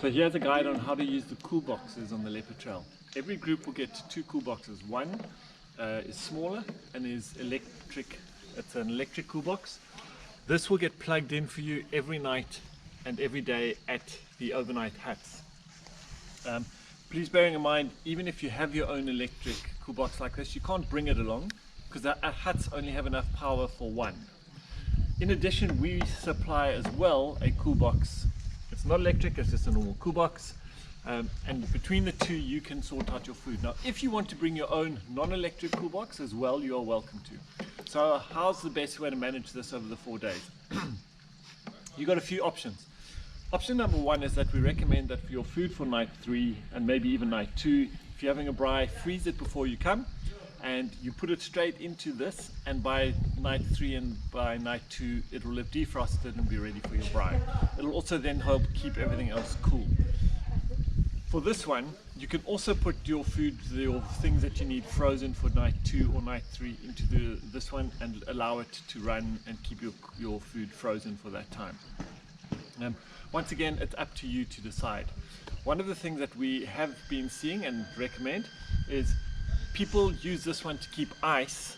So here's a guide on how to use the cool boxes on the Leopard Trail. Every group will get two cool boxes. One is smaller and is electric. It's an electric cool box. This will get plugged in for you every night and every day at the overnight huts. Please bearing in mind, even if you have your own electric cool box like this, you can't bring it along because our huts only have enough power for one. In addition, we supply as well a cool box. It's not electric, it's just a normal cool box. And between the two, you can sort out your food. Now, if you want to bring your own non-electric cool box as well, you are welcome to. So how's the best way to manage this over the 4 days? You've got a few options. Option number one is that we recommend that for your food for night 3 and maybe even night 2, if you're having a braai, freeze it before you come and you put it straight into this, and by night 3 and by night 2 it will have defrosted and be ready for your braai. It'll also then help keep everything else cool. For this one, you can also put your food, your things that you need frozen for night 2 or night 3 into this one and allow it to run and keep your food frozen for that time. Once again, it's up to you to decide. One of the things that we have been seeing and recommend is people use this one to keep ice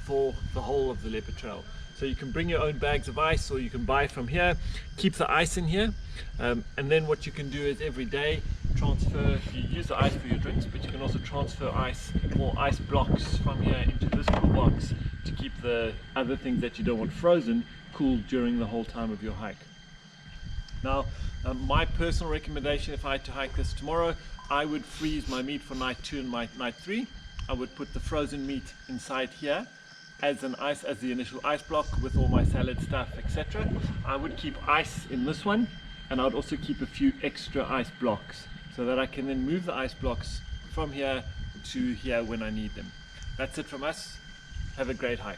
for the whole of the Leopard Trail. So you can bring your own bags of ice or you can buy from here, keep the ice in here, and then what you can do is every day transfer, you use the ice for your drinks, but you can also transfer ice or ice blocks from here into this cool box to keep the other things that you don't want frozen cool during the whole time of your hike. Now, my personal recommendation, if I had to hike this tomorrow, I would freeze my meat for night 2 and night 3. I would put the frozen meat inside here as the initial ice block with all my salad stuff, etc. I would keep ice in this one, and I would also keep a few extra ice blocks so that I can then move the ice blocks from here to here when I need them. That's it from us. Have a great hike.